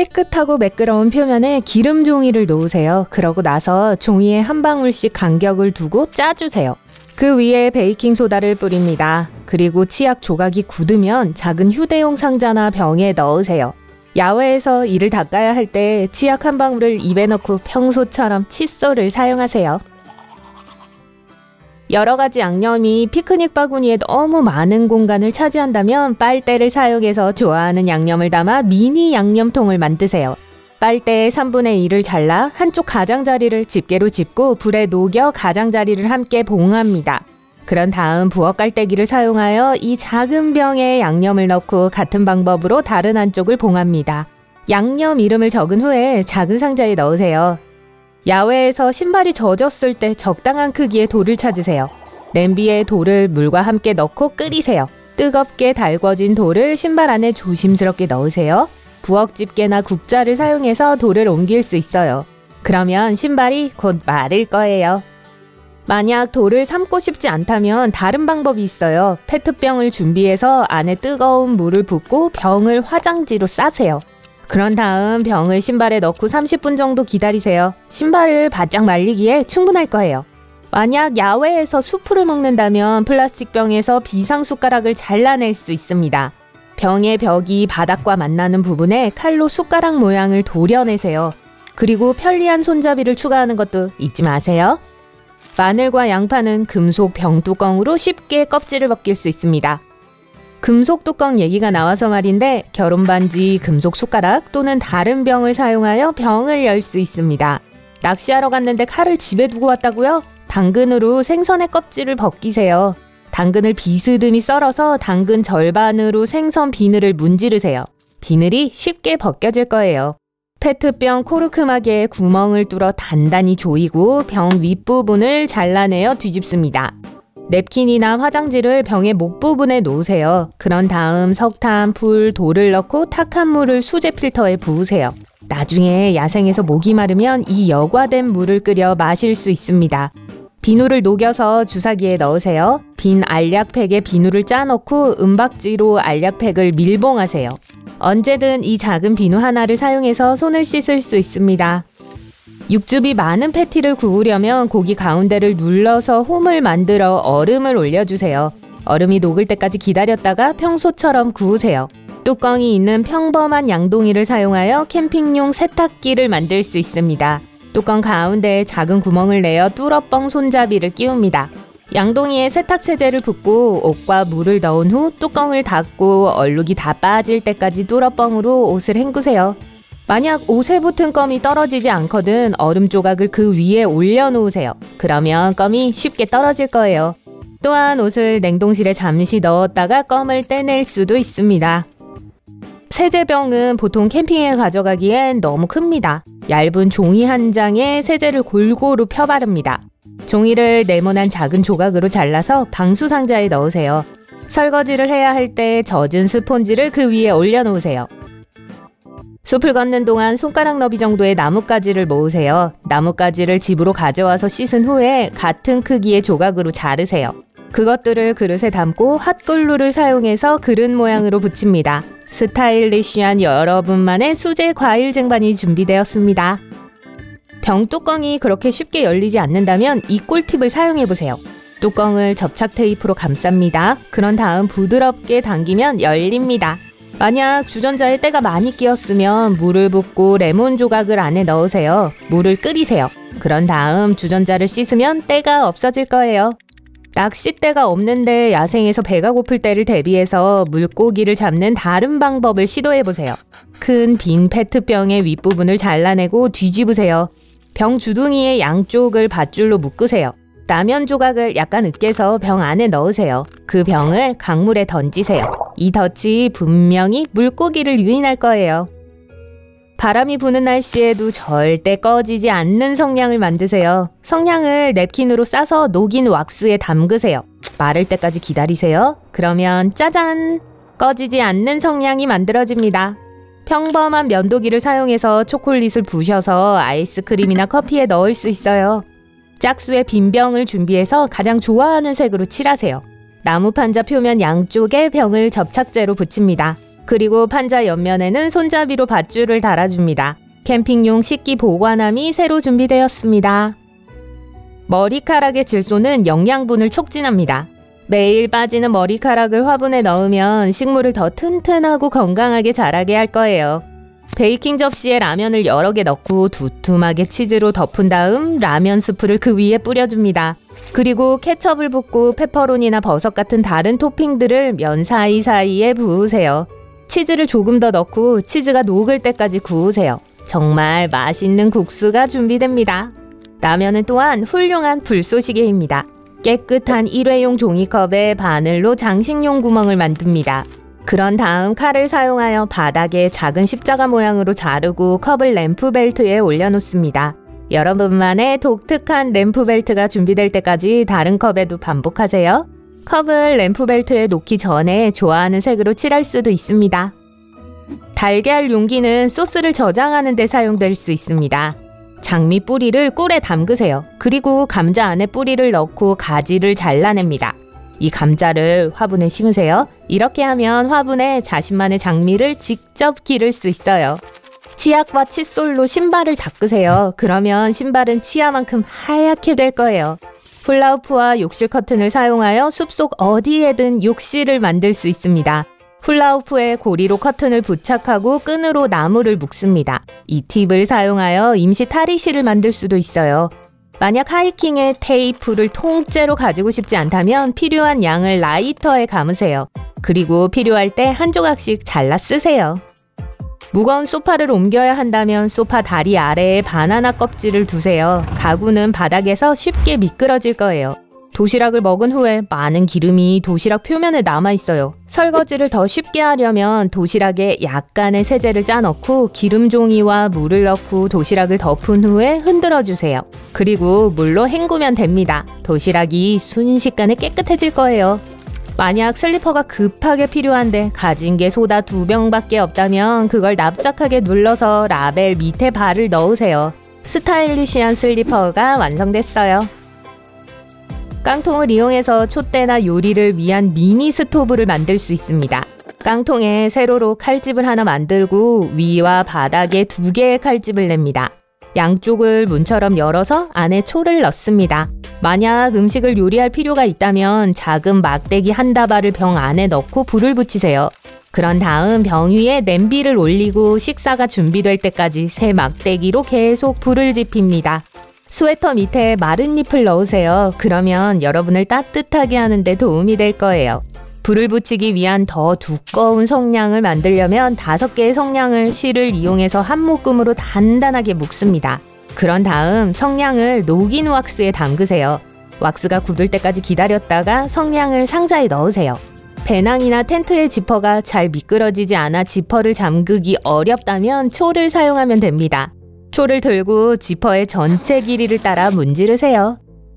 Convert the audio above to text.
깨끗하고 매끄러운 표면에 기름 종이를 놓으세요. 그러고 나서 종이에 한 방울씩 간격을 두고 짜주세요. 그 위에 베이킹소다를 뿌립니다. 그리고 치약 조각이 굳으면 작은 휴대용 상자나 병에 넣으세요. 야외에서 이를 닦아야 할 때 치약 한 방울을 입에 넣고 평소처럼 칫솔을 사용하세요. 여러 가지 양념이 피크닉 바구니에 너무 많은 공간을 차지한다면 빨대를 사용해서 좋아하는 양념을 담아 미니 양념통을 만드세요. 빨대의 3분의 1을 잘라 한쪽 가장자리를 집게로 짚고 불에 녹여 가장자리를 함께 봉합니다. 그런 다음 부엌 깔때기를 사용하여 이 작은 병에 양념을 넣고 같은 방법으로 다른 한쪽을 봉합니다. 양념 이름을 적은 후에 작은 상자에 넣으세요. 야외에서 신발이 젖었을 때 적당한 크기의 돌을 찾으세요. 냄비에 돌을 물과 함께 넣고 끓이세요. 뜨겁게 달궈진 돌을 신발 안에 조심스럽게 넣으세요. 부엌 집게나 국자를 사용해서 돌을 옮길 수 있어요. 그러면 신발이 곧 마를 거예요. 만약 돌을 삶고 싶지 않다면 다른 방법이 있어요. 페트병을 준비해서 안에 뜨거운 물을 붓고 병을 화장지로 싸세요. 그런 다음 병을 신발에 넣고 30분 정도 기다리세요. 신발을 바짝 말리기에 충분할 거예요. 만약 야외에서 수프를 먹는다면 플라스틱 병에서 비상 숟가락을 잘라낼 수 있습니다. 병의 벽이 바닥과 만나는 부분에 칼로 숟가락 모양을 도려내세요. 그리고 편리한 손잡이를 추가하는 것도 잊지 마세요. 마늘과 양파는 금속 병뚜껑으로 쉽게 껍질을 벗길 수 있습니다. 금속 뚜껑 얘기가 나와서 말인데 결혼반지, 금속 숟가락 또는 다른 병을 사용하여 병을 열 수 있습니다. 낚시하러 갔는데 칼을 집에 두고 왔다고요? 당근으로 생선의 껍질을 벗기세요. 당근을 비스듬히 썰어서 당근 절반으로 생선 비늘을 문지르세요. 비늘이 쉽게 벗겨질 거예요. 페트병 코르크막에 구멍을 뚫어 단단히 조이고 병 윗부분을 잘라내어 뒤집습니다. 냅킨이나 화장지를 병의 목 부분에 놓으세요. 그런 다음 석탄, 풀, 돌을 넣고 탁한 물을 수제 필터에 부으세요. 나중에 야생에서 목이 마르면 이 여과된 물을 끓여 마실 수 있습니다. 비누를 녹여서 주사기에 넣으세요. 빈 알약팩에 비누를 짜놓고 은박지로 알약팩을 밀봉하세요. 언제든 이 작은 비누 하나를 사용해서 손을 씻을 수 있습니다. 육즙이 많은 패티를 구우려면 고기 가운데를 눌러서 홈을 만들어 얼음을 올려주세요. 얼음이 녹을 때까지 기다렸다가 평소처럼 구우세요. 뚜껑이 있는 평범한 양동이를 사용하여 캠핑용 세탁기를 만들 수 있습니다. 뚜껑 가운데에 작은 구멍을 내어 뚫어뻥 손잡이를 끼웁니다. 양동이에 세탁세제를 붓고 옷과 물을 넣은 후 뚜껑을 닫고 얼룩이 다 빠질 때까지 뚫어뻥으로 옷을 헹구세요. 만약 옷에 붙은 껌이 떨어지지 않거든 얼음 조각을 그 위에 올려놓으세요. 그러면 껌이 쉽게 떨어질 거예요. 또한 옷을 냉동실에 잠시 넣었다가 껌을 떼낼 수도 있습니다. 세제병은 보통 캠핑에 가져가기엔 너무 큽니다. 얇은 종이 한 장에 세제를 골고루 펴바릅니다. 종이를 네모난 작은 조각으로 잘라서 방수 상자에 넣으세요. 설거지를 해야 할 때 젖은 스폰지를 그 위에 올려놓으세요. 숲을 걷는 동안 손가락 너비 정도의 나뭇가지를 모으세요. 나뭇가지를 집으로 가져와서 씻은 후에 같은 크기의 조각으로 자르세요. 그것들을 그릇에 담고 핫글루를 사용해서 그릇 모양으로 붙입니다. 스타일리시한 여러분만의 수제 과일 쟁반이 준비되었습니다. 병뚜껑이 그렇게 쉽게 열리지 않는다면 이 꿀팁을 사용해보세요. 뚜껑을 접착 테이프로 감쌉니다. 그런 다음 부드럽게 당기면 열립니다. 만약 주전자에 때가 많이 끼었으면 물을 붓고 레몬 조각을 안에 넣으세요. 물을 끓이세요. 그런 다음 주전자를 씻으면 때가 없어질 거예요. 낚싯대가 없는데 야생에서 배가 고플 때를 대비해서 물고기를 잡는 다른 방법을 시도해보세요. 큰 빈 페트병의 윗부분을 잘라내고 뒤집으세요. 병 주둥이의 양쪽을 밧줄로 묶으세요. 라면 조각을 약간 으깨서 병 안에 넣으세요. 그 병을 강물에 던지세요. 이 덫이 분명히 물고기를 유인할 거예요. 바람이 부는 날씨에도 절대 꺼지지 않는 성냥을 만드세요. 성냥을 냅킨으로 싸서 녹인 왁스에 담그세요. 마를 때까지 기다리세요. 그러면 짜잔! 꺼지지 않는 성냥이 만들어집니다. 평범한 면도기를 사용해서 초콜릿을 부셔서 아이스크림이나 커피에 넣을 수 있어요. 짝수의 빈 병을 준비해서 가장 좋아하는 색으로 칠하세요. 나무 판자 표면 양쪽에 병을 접착제로 붙입니다. 그리고 판자 옆면에는 손잡이로 밧줄을 달아줍니다. 캠핑용 식기 보관함이 새로 준비되었습니다. 머리카락의 질소는 영양분을 촉진합니다. 매일 빠지는 머리카락을 화분에 넣으면 식물을 더 튼튼하고 건강하게 자라게 할 거예요. 베이킹 접시에 라면을 여러 개 넣고 두툼하게 치즈로 덮은 다음 라면 스프를 그 위에 뿌려줍니다. 그리고 케첩을 붓고 페퍼로니나 버섯 같은 다른 토핑들을 면 사이사이에 부으세요. 치즈를 조금 더 넣고 치즈가 녹을 때까지 구우세요. 정말 맛있는 국수가 준비됩니다. 라면은 또한 훌륭한 불쏘시개입니다. 깨끗한 일회용 종이컵에 바늘로 장식용 구멍을 만듭니다. 그런 다음 칼을 사용하여 바닥에 작은 십자가 모양으로 자르고 컵을 램프 벨트에 올려놓습니다. 여러분만의 독특한 램프 벨트가 준비될 때까지 다른 컵에도 반복하세요. 컵을 램프 벨트에 놓기 전에 좋아하는 색으로 칠할 수도 있습니다. 달걀 용기는 소스를 저장하는 데 사용될 수 있습니다. 장미 뿌리를 꿀에 담그세요. 그리고 감자 안에 뿌리를 넣고 가지를 잘라냅니다. 이 감자를 화분에 심으세요. 이렇게 하면 화분에 자신만의 장미를 직접 기를 수 있어요. 치약과 칫솔로 신발을 닦으세요. 그러면 신발은 치아만큼 하얗게 될 거예요. 훌라후프와 욕실 커튼을 사용하여 숲속 어디에든 욕실을 만들 수 있습니다. 훌라후프에 고리로 커튼을 부착하고 끈으로 나무를 묶습니다. 이 팁을 사용하여 임시 탈의실을 만들 수도 있어요. 만약 하이킹에 테이프를 통째로 가지고 싶지 않다면 필요한 양을 라이터에 감으세요. 그리고 필요할 때 한 조각씩 잘라 쓰세요. 무거운 소파를 옮겨야 한다면 소파 다리 아래에 바나나 껍질을 두세요. 가구는 바닥에서 쉽게 미끄러질 거예요. 도시락을 먹은 후에 많은 기름이 도시락 표면에 남아있어요. 설거지를 더 쉽게 하려면 도시락에 약간의 세제를 짜 넣고 기름종이와 물을 넣고 도시락을 덮은 후에 흔들어 주세요. 그리고 물로 헹구면 됩니다. 도시락이 순식간에 깨끗해질 거예요. 만약 슬리퍼가 급하게 필요한데 가진 게 소다 2병밖에 없다면 그걸 납작하게 눌러서 라벨 밑에 발을 넣으세요. 스타일리시한 슬리퍼가 완성됐어요. 깡통을 이용해서 촛대나 요리를 위한 미니 스토브를 만들 수 있습니다. 깡통에 세로로 칼집을 하나 만들고 위와 바닥에 2개의 칼집을 냅니다. 양쪽을 문처럼 열어서 안에 초를 넣습니다. 만약 음식을 요리할 필요가 있다면 작은 막대기 한 다발을 병 안에 넣고 불을 붙이세요. 그런 다음 병 위에 냄비를 올리고 식사가 준비될 때까지 새 막대기로 계속 불을 지핍니다. 스웨터 밑에 마른 잎을 넣으세요. 그러면 여러분을 따뜻하게 하는 데 도움이 될 거예요. 불을 붙이기 위한 더 두꺼운 성냥을 만들려면 5개의 성냥을 실을 이용해서 한 묶음으로 단단하게 묶습니다. 그런 다음 성냥을 녹인 왁스에 담그세요. 왁스가 굳을 때까지 기다렸다가 성냥을 상자에 넣으세요. 배낭이나 텐트의 지퍼가 잘 미끄러지지 않아 지퍼를 잠그기 어렵다면 초를 사용하면 됩니다. 초를 들고 지퍼의 전체 길이를 따라 문지르세요.